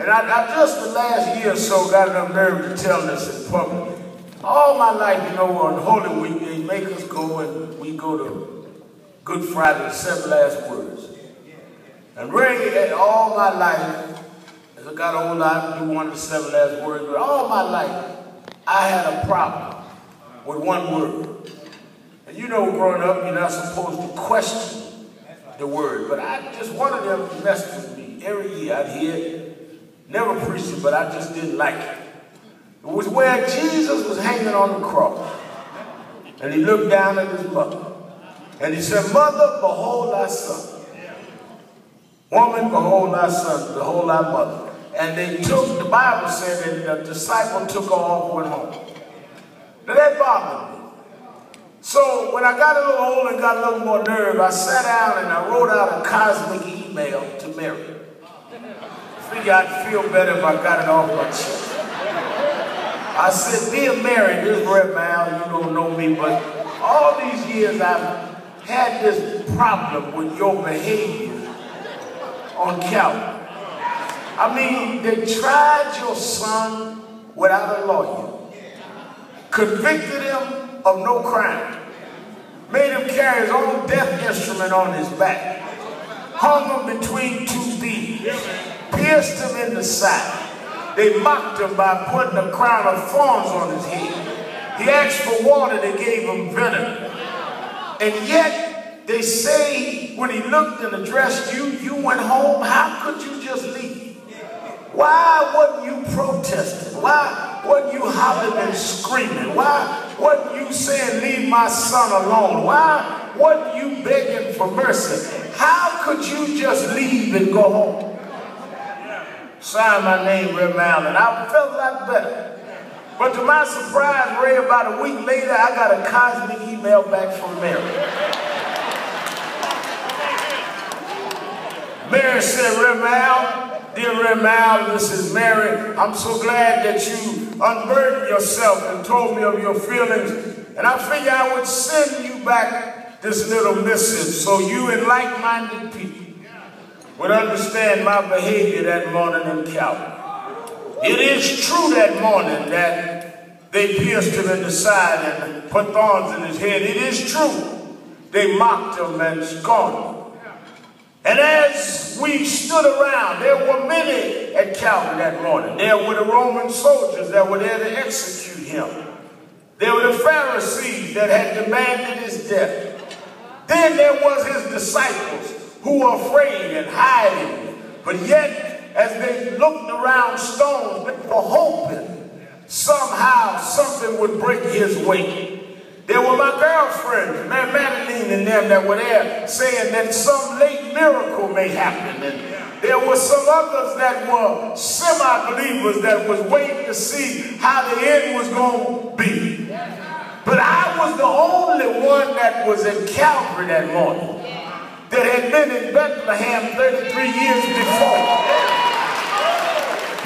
And I just the last year or so got enough nerve to tell this in public. All my life, you know, on Holy Week, they make us go and we go to Good Friday, the 7 last words. And really, all my life, as I got older, I do one of the 7 last words, but all my life, I had a problem with one word. And you know, growing up, you're not supposed to question the word, but I just, one of them messed with me. Every year I'd hear it, never preached it, but I just didn't like it. It was where Jesus was hanging on the cross. And he looked down at his mother. And he said, "Mother, behold thy son. Woman, behold thy son, behold thy mother." And they took, the Bible said that the disciple took off and went home. Now that bothered me. So when I got a little older and got a little more nerve, I sat down and I wrote out a cosmic email to Mary. I figured I'd feel better if I got it off my chest. I said, "Dear Mary," this is Rev Mal, you don't know me, but all these years I've had this problem with your behavior on Calvary. I mean, they tried your son without a lawyer, convicted him of no crime, made him carry his own death instrument on his back, hung him between 2 thieves, pierced him in the side. They mocked him by putting a crown of thorns on his head. He asked for water, they gave him venom. And yet, they say when he looked and addressed you, you went home. How could you just leave? Why wasn't you protesting? Why wasn't you hollering and screaming? Why wasn't you saying, "Leave my son alone"? Why wasn't you begging for mercy? How could you just leave and go home? Signed my name, Rev Mal, and I felt a lot better. But to my surprise, Ray, about a week later, I got a cosmic email back from Mary. Mary said, "Rev Mal, dear Rev Mal, this is Mary. I'm so glad that you unburdened yourself and told me of your feelings. And I figured I would send you back this little missive so you and like-minded people would understand my behavior that morning in Calvary. It is true that morning that they pierced him in the side and put thorns in his head. It is true they mocked him and scorned him. And as we stood around, there were many at Calvary that morning. There were the Roman soldiers that were there to execute him. There were the Pharisees that had demanded his death. Then there was his disciples who were afraid and hiding. But yet, as they looked around stones, they were hoping somehow something would break his way. There were my girlfriends, Madeline and them, that were there saying that some late miracle may happen. And there were some others that were semi-believers that was waiting to see how the end was going to be. But I was the only one that was in Calvary that morning that had been in Bethlehem 33 years before.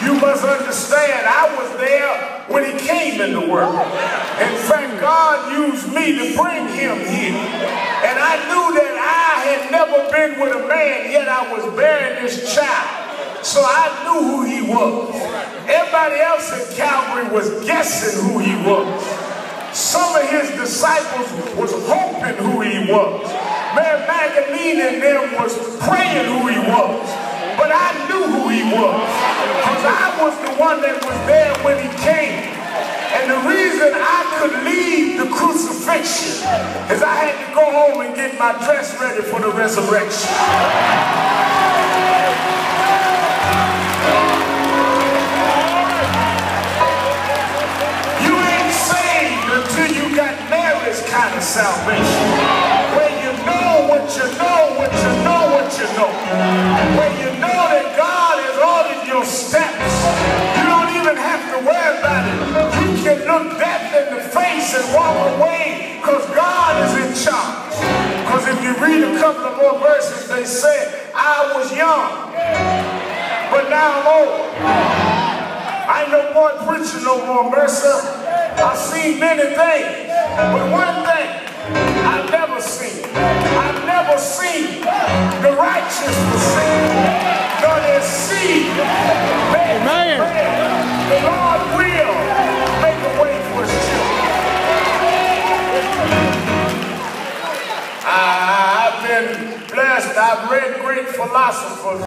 You must understand, I was there when he came in the world. In fact, God used me to bring him here. And I knew that I had never been with a man, yet I was bearing this child. So I knew who he was. Everybody else in Calvary was guessing who he was. Some of his disciples was hoping who he was. Mary Magdalene and them was praying who he was. But I knew who he was, because I was the one that was there when he came. And the reason I could leave the crucifixion is I had to go home and get my dress ready for the resurrection. You ain't saved until you got Mary's kind of salvation. Where you know what you know, what you know, what you know. Where you know that God has ordered your steps. You don't even have to worry about it. You can look death in the face and walk away because God is in charge. Because if you read a couple of more verses, they say, I was young, but now I'm old. I ain't no more preaching no more, Mercer. I've seen many things, but one thing I've never seen. I've never seen the righteous forsaken, nor their seed I've been blessed. I've read great philosophers.